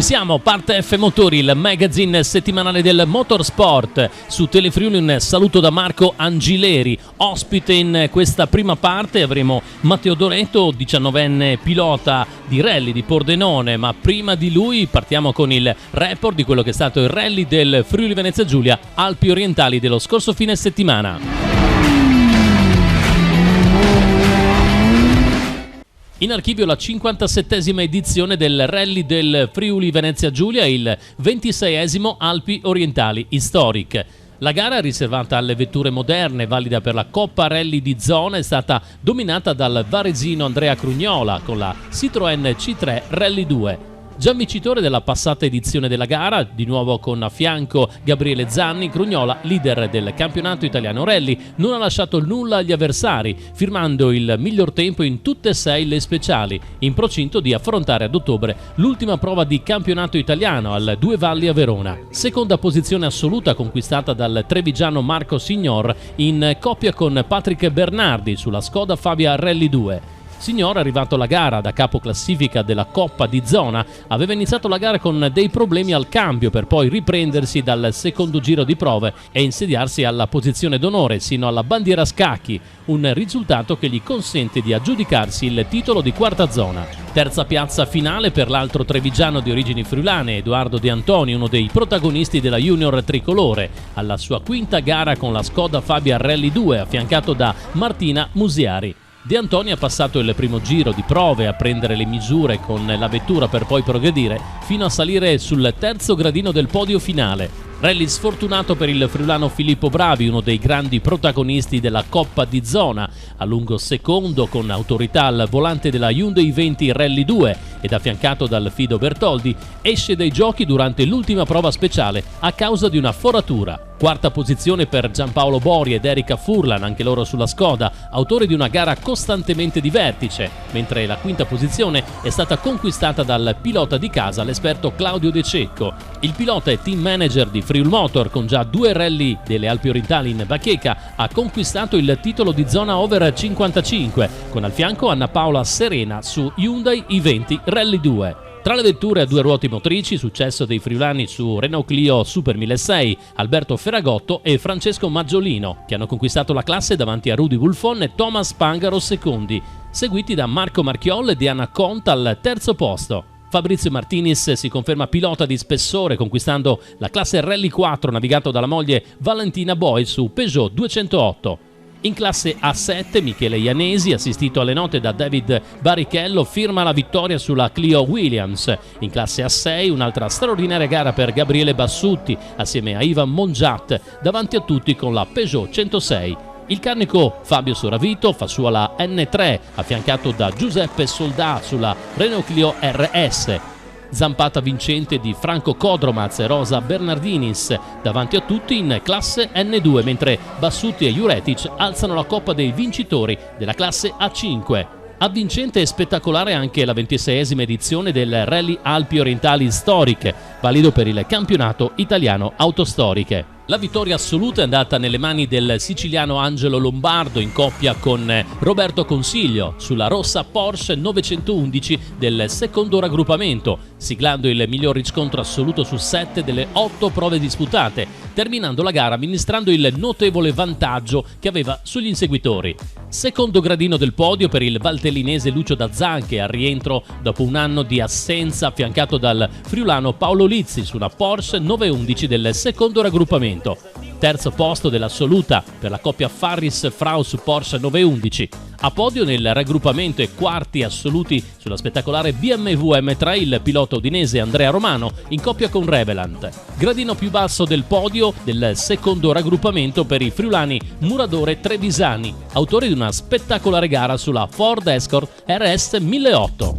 Ci siamo, parte F Motori, il magazine settimanale del motorsport. Su Telefriuli un saluto da Marco Angileri. Ospite in questa prima parte avremo Matteo Doretto, 19enne pilota di rally di Pordenone, ma prima di lui partiamo con il report di quello che è stato il rally del Friuli Venezia Giulia Alpi Orientali dello scorso fine settimana. In archivio la 57esima edizione del Rally del Friuli Venezia Giulia e il 26esimo Alpi Orientali Historic. La gara, riservata alle vetture moderne, valida per la Coppa Rally di Zona, è stata dominata dal varesino Andrea Crugnola con la Citroën C3 Rally 2. Già vincitore della passata edizione della gara, di nuovo con a fianco Gabriele Zanni, Crugnola, leader del campionato italiano rally, non ha lasciato nulla agli avversari, firmando il miglior tempo in tutte e 6 le speciali, in procinto di affrontare ad ottobre l'ultima prova di campionato italiano al Due Valli a Verona. Seconda posizione assoluta conquistata dal trevigiano Marco Signor in coppia con Patrick Bernardi sulla Skoda Fabia Rally 2. Signor, arrivato alla gara da capo classifica della Coppa di Zona, aveva iniziato la gara con dei problemi al cambio per poi riprendersi dal secondo giro di prove e insediarsi alla posizione d'onore sino alla bandiera scacchi, un risultato che gli consente di aggiudicarsi il titolo di quarta zona. Terza piazza finale per l'altro trevigiano di origini friulane, Edoardo De Antoni, uno dei protagonisti della Junior Tricolore, alla sua quinta gara con la Skoda Fabia Rally 2, affiancato da Martina Musiari. De Antoni ha passato il primo giro di prove a prendere le misure con la vettura per poi progredire fino a salire sul terzo gradino del podio finale. Rally sfortunato per il friulano Filippo Bravi, uno dei grandi protagonisti della Coppa di Zona, a lungo secondo con autorità al volante della Hyundai 20 Rally 2 ed affiancato dal Fido Bertoldi, esce dai giochi durante l'ultima prova speciale a causa di una foratura. Quarta posizione per Giampaolo Bori ed Erika Furlan, anche loro sulla Skoda, autori di una gara costantemente di vertice, mentre la quinta posizione è stata conquistata dal pilota di casa, l'esperto Claudio De Cecco. Il pilota e team manager di Friul Motor, con già 2 rally delle Alpi Orientali in bacheca, ha conquistato il titolo di zona over 55, con al fianco Anna Paola Serena su Hyundai i20 Rally 2. Tra le vetture a 2 ruote motrici, successo dei friulani su Renault Clio Super 1600, Alberto Ferragotto e Francesco Maggiolino, che hanno conquistato la classe davanti a Rudy Wolfon e Thomas Pangaro secondi, seguiti da Marco Marchiol e Diana Conta al terzo posto. Fabrizio Martinez si conferma pilota di spessore, conquistando la classe Rally 4 navigato dalla moglie Valentina Boy su Peugeot 208. In classe A7 Michele Ianesi, assistito alle note da David Barrichello, firma la vittoria sulla Clio Williams. In classe A6 un'altra straordinaria gara per Gabriele Bassutti assieme a Ivan Mongiat, davanti a tutti con la Peugeot 106. Il carnico Fabio Soravito fa sua la N3, affiancato da Giuseppe Soldà sulla Renault Clio RS. Zampata vincente di Franco Codromaz e Rosa Bernardinis davanti a tutti in classe N2, mentre Bassutti e Juretic alzano la coppa dei vincitori della classe A5. Avvincente e spettacolare anche la 26esima edizione del Rally Alpi Orientali Historic, valido per il campionato italiano autostoriche. La vittoria assoluta è andata nelle mani del siciliano Angelo Lombardo in coppia con Roberto Consiglio sulla rossa Porsche 911 del secondo raggruppamento, siglando il miglior riscontro assoluto su 7 delle 8 prove disputate, terminando la gara amministrando il notevole vantaggio che aveva sugli inseguitori. Secondo gradino del podio per il valtellinese Lucio Dazzan, che al rientro dopo un anno di assenza, affiancato dal friulano Paolo Lizzi su una Porsche 911 del secondo raggruppamento. Terzo posto dell'assoluta per la coppia Farris-Frau su Porsche 911. A podio nel raggruppamento e quarti assoluti sulla spettacolare BMW M3 il pilota udinese Andrea Romano in coppia con Revelant. Gradino più basso del podio del secondo raggruppamento per i friulani Muradore Trevisani, autori di una spettacolare gara sulla Ford Escort RS 1008.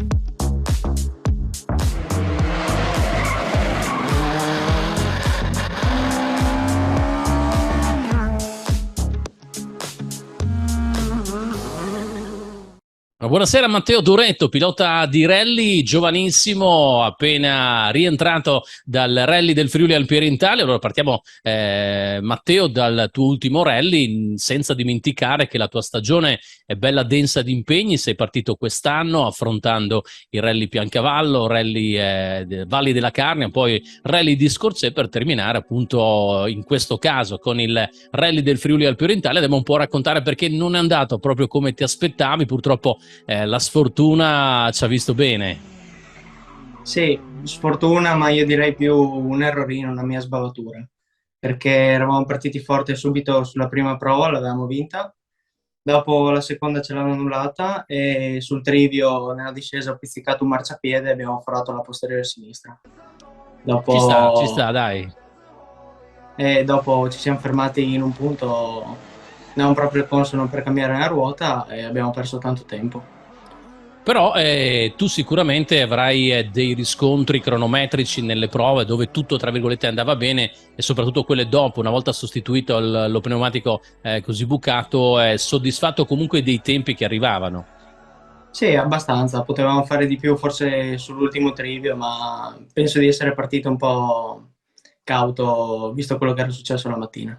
Buonasera Matteo Duretto, pilota di rally, giovanissimo, appena rientrato dal rally del Friuli Alpi Orientali. Allora partiamo, Matteo, dal tuo ultimo rally, senza dimenticare che la tua stagione è bella densa di impegni. Sei partito quest'anno affrontando il rally Piancavallo, rally Valli della Carnia, poi rally di Scorzè, per terminare appunto in questo caso con il rally del Friuli Alpi Orientali. Andiamo un po' a raccontare perché non è andato proprio come ti aspettavi, purtroppo la sfortuna ci ha visto bene. Sì, sfortuna, ma io direi più un errorino, una mia sbavatura, perché eravamo partiti forte subito sulla prima prova, l'avevamo vinta, dopo la seconda ce l'hanno annullata e sul trivio nella discesa ho pizzicato un marciapiede e abbiamo forato la posteriore sinistra. Ci Dopo, sta, dai. dopo ci siamo fermati in un punto non proprio consono per cambiare la ruota e abbiamo perso tanto tempo. Però tu sicuramente avrai dei riscontri cronometrici nelle prove dove tutto, tra virgolette, andava bene, e soprattutto quelle dopo, una volta sostituito lo pneumatico così bucato, soddisfatto comunque dei tempi che arrivavano. Sì, abbastanza. Potevamo fare di più forse sull'ultimo trivio, ma penso di essere partito un po' cauto, visto quello che era successo la mattina.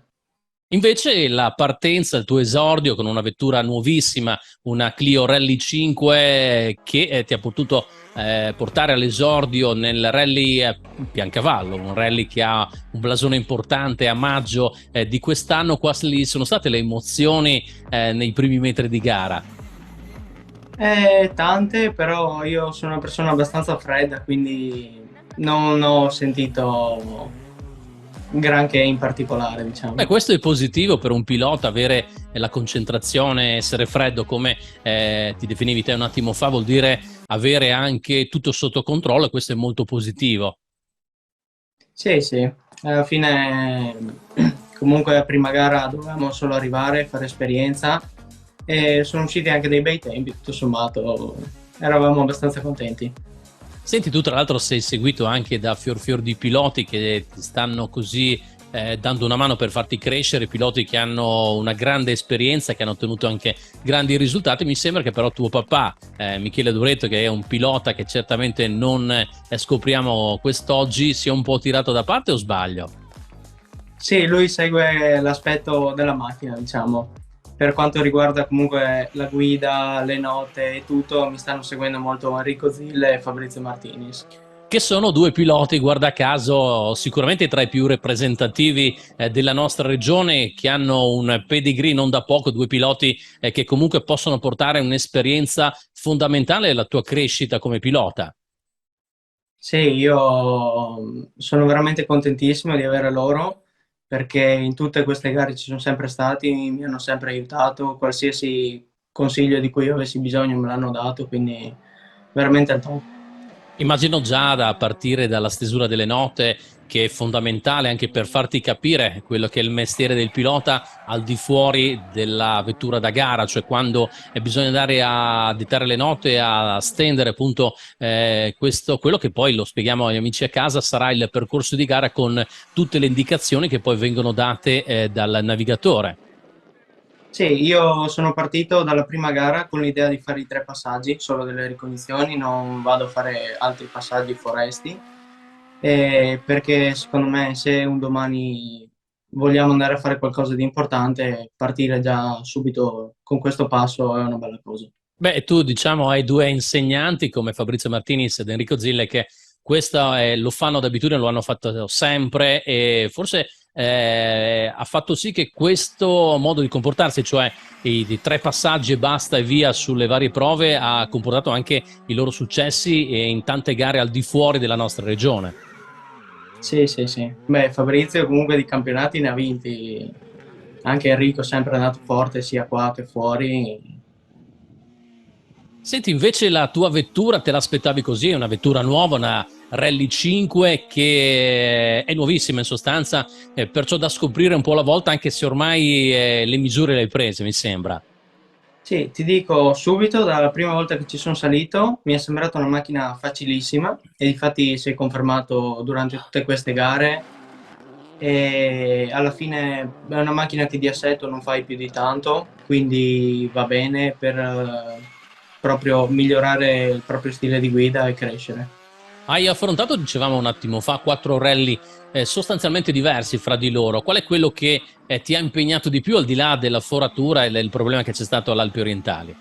Invece la partenza, il tuo esordio con una vettura nuovissima, una Clio Rally 5 che ti ha potuto portare all'esordio nel Rally Piancavallo, un rally che ha un blasone importante a maggio di quest'anno. Quali sono state le emozioni nei primi metri di gara? Tante, però io sono una persona abbastanza fredda, quindi non ho sentito granché in particolare, Beh, diciamo. questo è positivo per un pilota, avere la concentrazione, essere freddo, come ti definivi te un attimo fa, vuol dire avere anche tutto sotto controllo, e questo è molto positivo. Sì, sì, alla fine comunque la prima gara dovevamo solo arrivare, fare esperienza e sono usciti anche dei bei tempi, tutto sommato eravamo abbastanza contenti. Senti, tu tra l'altro sei seguito anche da fior fior di piloti che ti stanno così dando una mano per farti crescere, piloti che hanno una grande esperienza, che hanno ottenuto anche grandi risultati. Mi sembra che però tuo papà, Michele Duretto, che è un pilota che certamente non scopriamo quest'oggi, sia un po' tirato da parte, o sbaglio? Sì, lui segue l'aspetto della macchina, diciamo. Per quanto riguarda comunque la guida, le note e tutto, mi stanno seguendo molto Enrico Zille e Fabrizio Martinis. Che sono due piloti, guarda caso, sicuramente tra i più rappresentativi della nostra regione, che hanno un pedigree non da poco, due piloti che comunque possono portare un'esperienza fondamentale alla tua crescita come pilota. Sì, io sono veramente contentissimo di avere loro perché in tutte queste gare ci sono sempre stati, mi hanno sempre aiutato, qualsiasi consiglio di cui io avessi bisogno me l'hanno dato, quindi veramente al top. Immagino già da partire dalla stesura delle note, che è fondamentale anche per farti capire quello che è il mestiere del pilota al di fuori della vettura da gara, cioè quando bisogna andare a dettare le note, a stendere appunto questo, quello che poi, lo spieghiamo agli amici a casa, sarà il percorso di gara con tutte le indicazioni che poi vengono date dal navigatore. Sì, io sono partito dalla prima gara con l'idea di fare i tre passaggi, solo delle ricognizioni, non vado a fare altri passaggi foresti, perché secondo me se un domani vogliamo andare a fare qualcosa di importante, partire già subito con questo passo è una bella cosa. Beh, tu diciamo hai due insegnanti come Fabrizio Martinis ed Enrico Zille che questo lo fanno d'abitudine, lo hanno fatto sempre, e forse ha fatto sì che questo modo di comportarsi, cioè i tre passaggi e basta e via sulle varie prove, ha comportato anche i loro successi in tante gare al di fuori della nostra regione. Sì, sì, sì. Beh, Fabrizio comunque di campionati ne ha vinti, anche Enrico è sempre andato forte sia qua che fuori. Senti, invece la tua vettura te l'aspettavi così? È una vettura nuova, una Rally 5 che è nuovissima in sostanza, perciò da scoprire un po' alla volta, anche se ormai le misure le hai prese, mi sembra. Sì, ti dico subito, dalla prima volta che ci sono salito mi è sembrata una macchina facilissima e infatti si è confermato durante tutte queste gare e alla fine è una macchina che di assetto non fai più di tanto, quindi va bene proprio migliorare il proprio stile di guida e crescere. Hai affrontato, dicevamo un attimo fa, 4 rally sostanzialmente diversi fra di loro. Qual è quello che ti ha impegnato di più, al di là della foratura e del problema che c'è stato all'Alpi Orientali?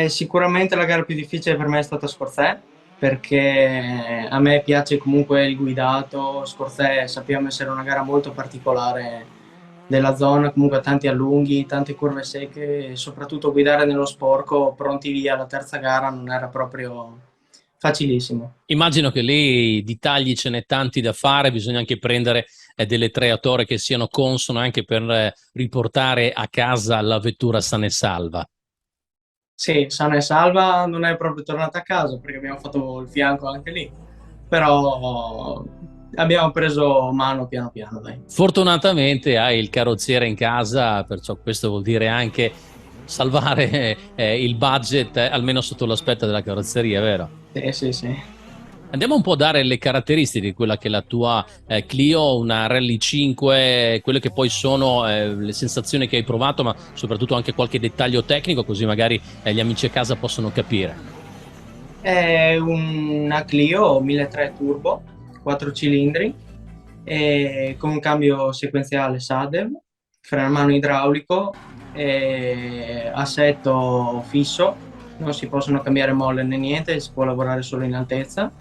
Sicuramente la gara più difficile per me è stata Scorzè, perché a me piace comunque il guidato. Scorzè sappiamo essere una gara molto particolare della zona, comunque tanti allunghi, tante curve secche e soprattutto guidare nello sporco pronti via la terza gara non era proprio facilissimo. Immagino che lì di tagli ce n'è tanti da fare, bisogna anche prendere delle traiettorie che siano consone anche per riportare a casa la vettura sana e salva. Sì, sana e salva non è proprio tornata a casa perché abbiamo fatto il fianco anche lì, però abbiamo preso mano piano piano, dai. Fortunatamente hai il carrozziere in casa, perciò questo vuol dire anche salvare il budget, almeno sotto l'aspetto della carrozzeria, vero? Sì, sì, sì. Andiamo un po' a dare le caratteristiche di quella che è la tua Clio, una Rally 5, quelle che poi sono le sensazioni che hai provato, ma soprattutto anche qualche dettaglio tecnico, così magari gli amici a casa possono capire. È una Clio 1300 turbo, 4 cilindri, e con un cambio sequenziale SADEV, freno a mano idraulico, e assetto fisso, non si possono cambiare molle né niente, si può lavorare solo in altezza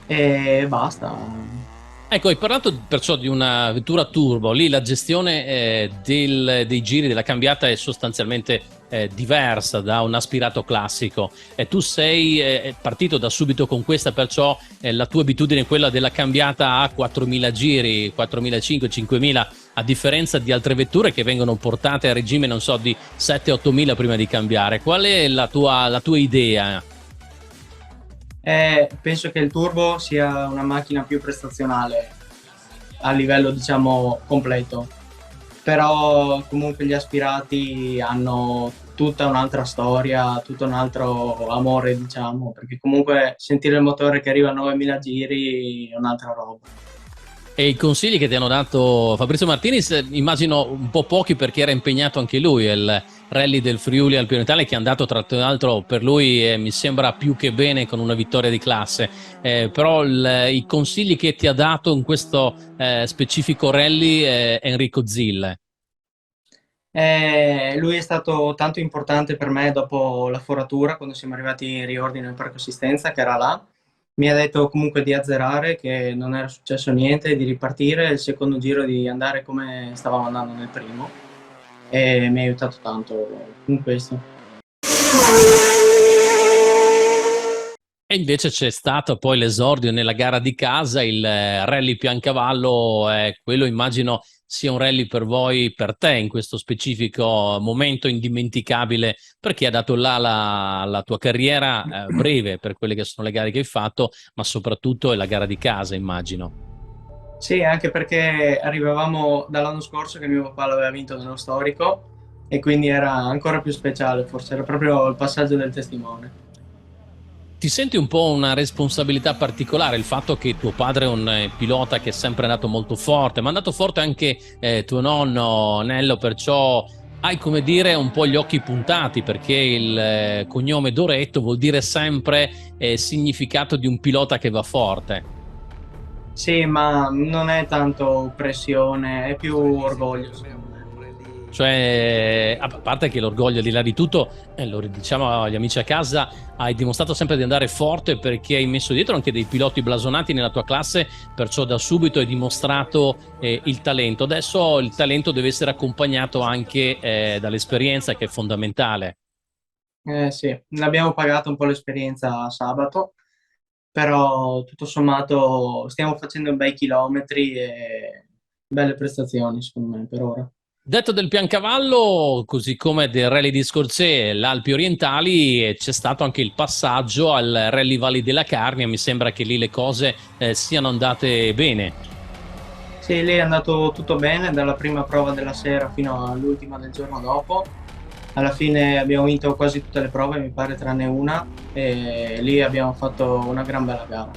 e basta. Ecco, hai parlato perciò di una vettura turbo, lì la gestione dei giri, della cambiata è sostanzialmente diversa da un aspirato classico. Tu sei partito da subito con questa, perciò la tua abitudine è quella della cambiata a 4.000 giri, 4.500, 5.000, a differenza di altre vetture che vengono portate a regime, non so, di 7-8.000 prima di cambiare. Qual è la tua idea? Penso che il turbo sia una macchina più prestazionale a livello, diciamo, completo, però comunque gli aspirati hanno tutta un'altra storia, tutto un altro amore, diciamo, perché comunque sentire il motore che arriva a 9.000 giri è un'altra roba. E i consigli che ti hanno dato Fabrizio Martinis, immagino un po' pochi perché era impegnato anche lui, il rally del Friuli Alpino Italia, che è andato tra l'altro per lui mi sembra più che bene con una vittoria di classe, però i consigli che ti ha dato in questo specifico rally Enrico Zille. Lui è stato tanto importante per me dopo la foratura, quando siamo arrivati in riordine al parco assistenza, che era là. Mi ha detto comunque di azzerare, che non era successo niente, di ripartire il secondo giro, di andare come stavamo andando nel primo, e mi ha aiutato tanto in questo. E invece c'è stato poi l'esordio nella gara di casa, il rally Piancavallo, quello immagino sia un rally per voi, per te in questo specifico momento indimenticabile, perché ha dato là la tua carriera breve per quelle che sono le gare che hai fatto, ma soprattutto è la gara di casa, immagino. Sì, anche perché arrivavamo dall'anno scorso che mio papà l'aveva vinto nello storico e quindi era ancora più speciale, forse era proprio il passaggio del testimone. Ti senti un po' una responsabilità particolare il fatto che tuo padre è un pilota che è sempre andato molto forte, ma è andato forte anche tuo nonno Nello, perciò hai, come dire, un po' gli occhi puntati, perché il cognome Doretto vuol dire sempre significato di un pilota che va forte. Sì, ma non è tanto pressione, è più orgoglio, secondo me. Cioè, a parte che l'orgoglio di là di tutto, lo diciamo agli amici a casa, hai dimostrato sempre di andare forte perché hai messo dietro anche dei piloti blasonati nella tua classe, perciò da subito hai dimostrato il talento. Adesso il talento deve essere accompagnato anche dall'esperienza, che è fondamentale. Sì, l'abbiamo pagato un po' l'esperienza sabato, però tutto sommato stiamo facendo bei chilometri e belle prestazioni, secondo me, per ora. Detto del Piancavallo, così come del Rally di Scorzè, l'Alpi Orientali, c'è stato anche il passaggio al Rally Valli della Carnia. Mi sembra che lì le cose siano andate bene. Sì, lì è andato tutto bene, dalla prima prova della sera fino all'ultima del giorno dopo. Alla fine abbiamo vinto quasi tutte le prove, mi pare, tranne una, e lì abbiamo fatto una gran bella gara.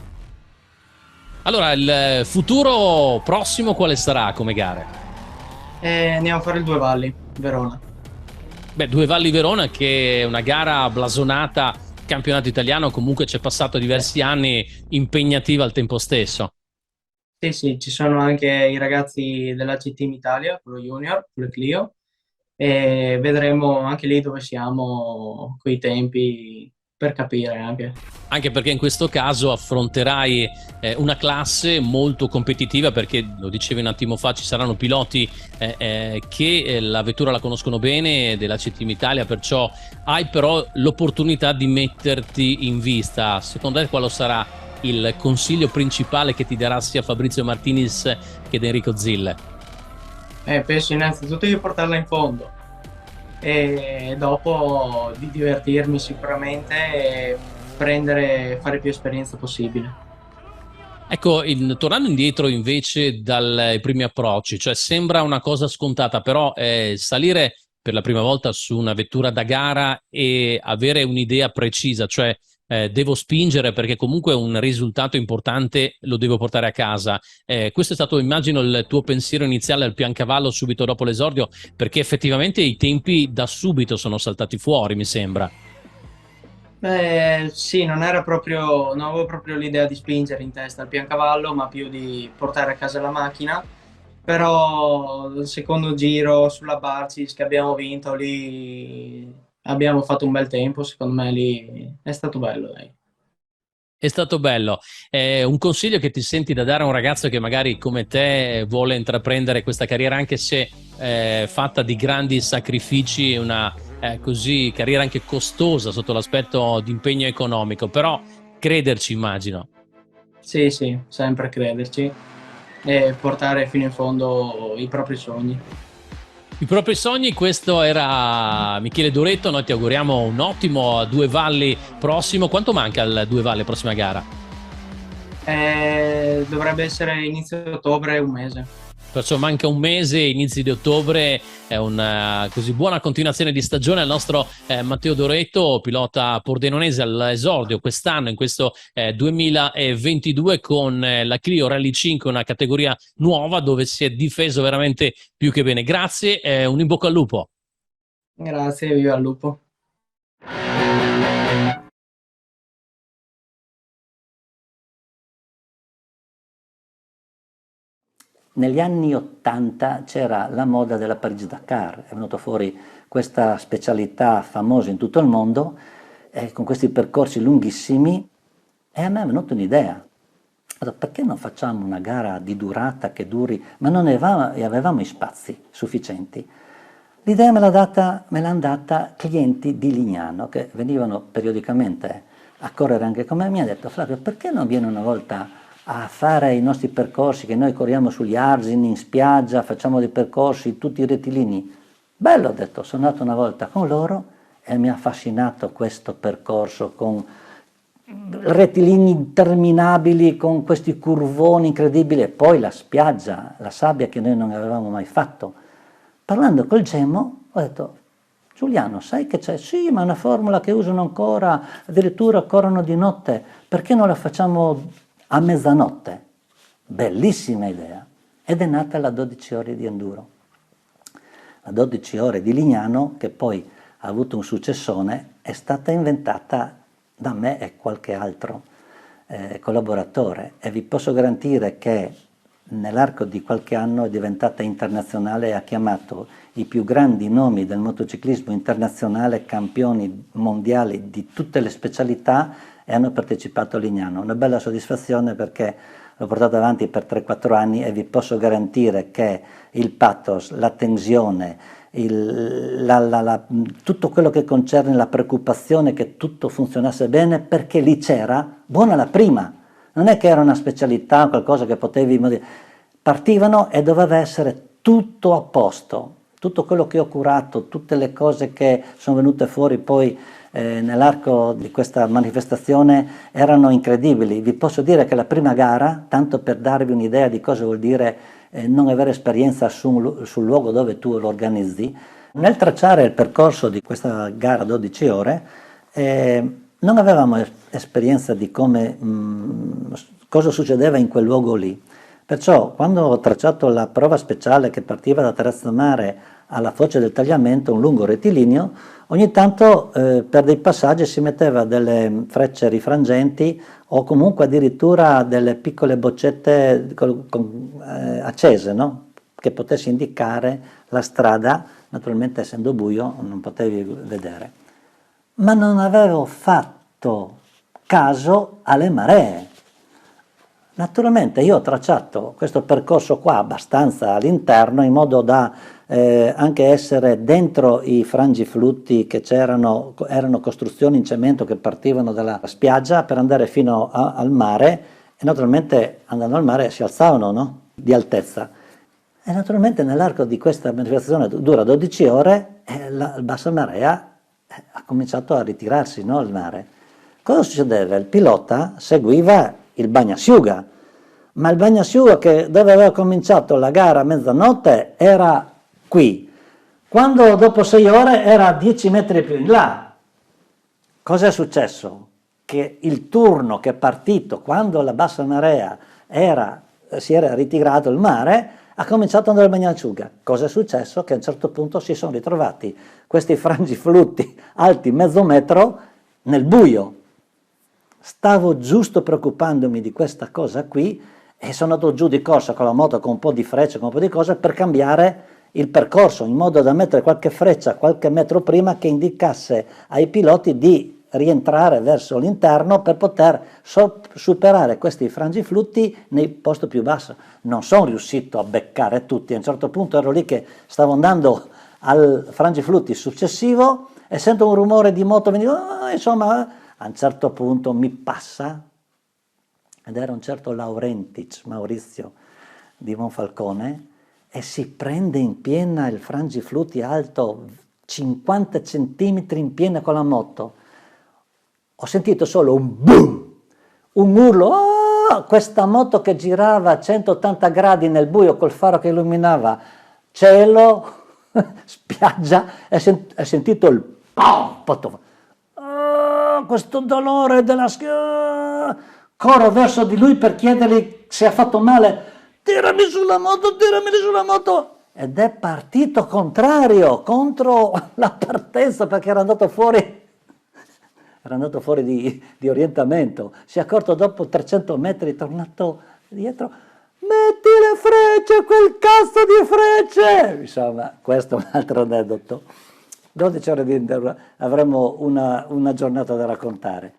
Allora, il futuro prossimo quale sarà come gare? E andiamo a fare il Due Valli, Verona. Beh, Due Valli Verona, che è una gara blasonata, campionato italiano, comunque c'è passato diversi anni, impegnativa al tempo stesso. Sì, sì, ci sono anche i ragazzi della C-Team Italia, quello junior, quello Clio, e vedremo anche lì dove siamo coi tempi per capire anche. Anche perché in questo caso affronterai una classe molto competitiva, perché lo dicevi un attimo fa, ci saranno piloti che la vettura la conoscono bene, della C-Team Italia, perciò hai però l'opportunità di metterti in vista. Secondo te quale sarà il consiglio principale che ti darà sia Fabrizio Martinis che Enrico Zille? Penso innanzitutto di portarla in fondo e dopo di divertirmi sicuramente e fare più esperienza possibile. Ecco, tornando indietro invece dai primi approcci, cioè sembra una cosa scontata, però salire per la prima volta su una vettura da gara e avere un'idea precisa, cioè devo spingere perché comunque un risultato importante lo devo portare a casa. Questo è stato, immagino, il tuo pensiero iniziale al Piancavallo subito dopo l'esordio, perché effettivamente i tempi da subito sono saltati fuori, mi sembra. Beh, sì, non avevo proprio l'idea di spingere in testa il Piancavallo, ma più di portare a casa la macchina. Però il secondo giro sulla Barcis che abbiamo vinto lì abbiamo fatto un bel tempo, secondo me lì è stato bello, dai. È stato bello. Un consiglio che ti senti da dare a un ragazzo che magari come te vuole intraprendere questa carriera, anche se fatta di grandi sacrifici, una così carriera anche costosa sotto l'aspetto di impegno economico, però crederci, immagino. Sì, sì, sempre crederci e portare fino in fondo i propri sogni. I propri sogni, questo era Michele Doretto, noi ti auguriamo un ottimo Due Valli prossimo. Quanto manca al Due Valli prossima gara? Dovrebbe essere inizio ottobre, un mese. Perciò manca un mese, inizi di ottobre, è una così buona continuazione di stagione al nostro Matteo Doretto, pilota pordenonese all'esordio quest'anno in questo 2022 con la Clio Rally 5, una categoria nuova dove si è difeso veramente più che bene. Grazie, un in bocca al lupo. Grazie, viva il lupo. Negli anni '80 c'era la moda della Parigi-Dakar, è venuta fuori questa specialità famosa in tutto il mondo, con questi percorsi lunghissimi, e a me è venuta un'idea. Allora, perché non facciamo una gara di durata che duri, ma non avevamo i spazi sufficienti. L'idea me l'hanno data clienti di Lignano che venivano periodicamente a correre anche con me, mi ha detto: Flavio, perché non vieni una volta a fare i nostri percorsi che noi corriamo sugli argini, in spiaggia, facciamo dei percorsi tutti rettilini? Bello, ho detto, sono andato una volta con loro e mi ha affascinato questo percorso con rettilini interminabili, con questi curvoni incredibili, e poi la spiaggia, la sabbia che noi non avevamo mai fatto. Parlando col Gemmo ho detto: Giuliano, sai che c'è? Sì, ma è una formula che usano ancora, addirittura corrono di notte, perché non la facciamo a mezzanotte? Bellissima idea. Ed è nata la 12 ore di enduro. La 12 ore di Lignano, che poi ha avuto un successone, è stata inventata da me e qualche altro collaboratore, e vi posso garantire che nell'arco di qualche anno è diventata internazionale e ha chiamato i più grandi nomi del motociclismo internazionale, campioni mondiali di tutte le specialità, e hanno partecipato a Lignano. Una bella soddisfazione perché l'ho portato avanti per 3-4 anni e vi posso garantire che il pathos, la tensione, tutto quello che concerne la preoccupazione che tutto funzionasse bene, perché lì c'era, buona la prima, non è che era una specialità, qualcosa che potevi partivano e doveva essere tutto a posto, tutto quello che ho curato, tutte le cose che sono venute fuori poi nell'arco di questa manifestazione erano incredibili. Vi posso dire che la prima gara, tanto per darvi un'idea di cosa vuol dire non avere esperienza sul luogo dove tu lo organizzi, nel tracciare il percorso di questa gara 12 ore non avevamo esperienza di come, cosa succedeva in quel luogo lì. Perciò quando ho tracciato la prova speciale che partiva da Terrazzo Mare alla foce del tagliamento, un lungo rettilineo, ogni tanto per dei passaggi si metteva delle frecce rifrangenti o comunque addirittura delle piccole boccette accese, no? Che potesse indicare la strada, naturalmente essendo buio non potevi vedere. Ma non avevo fatto caso alle maree. Naturalmente io ho tracciato questo percorso qua abbastanza all'interno in modo da anche essere dentro i frangiflutti che c'erano, erano costruzioni in cemento che partivano dalla spiaggia per andare fino al mare e naturalmente andando al mare si alzavano, no? Di altezza. E naturalmente nell'arco di questa manifestazione dura 12 ore e la bassa marea ha cominciato a ritirarsi, no, al mare. Cosa succedeva? Il pilota seguiva il bagnasciuga, ma il bagnasciuga dove aveva cominciato la gara a mezzanotte era qui, quando dopo 6 ore era 10 metri più in là. Cosa è successo? Che il turno che è partito quando la bassa marea si era ritirato il mare ha cominciato ad andare al bagnasciuga. Cosa è successo? Che a un certo punto si sono ritrovati questi frangiflutti alti mezzo metro nel buio. Stavo giusto preoccupandomi di questa cosa qui e sono andato giù di corsa con la moto con un po' di frecce, con un po' di cose per cambiare il percorso in modo da mettere qualche freccia qualche metro prima che indicasse ai piloti di rientrare verso l'interno per poter superare questi frangiflutti nei posti più bassi. Non sono riuscito a beccare tutti, a un certo punto ero lì che stavo andando al frangiflutti successivo e sento un rumore di moto, insomma a un certo punto mi passa, ed era un certo Laurentic, Maurizio di Monfalcone, e si prende in piena il frangiflutti alto 50 centimetri in piena con la moto. Ho sentito solo un boom, un urlo, questa moto che girava a 180 gradi nel buio col faro che illuminava cielo, spiaggia, e sentito il pom, questo dolore della schiena, corro verso di lui per chiedergli se ha fatto male, tirami sulla moto, ed è partito contrario, contro la partenza perché era andato fuori di orientamento, si è accorto dopo 300 metri, è tornato dietro, metti le frecce, quel cazzo di frecce! Insomma, questo è un altro aneddoto. 12 ore di avremo una giornata da raccontare.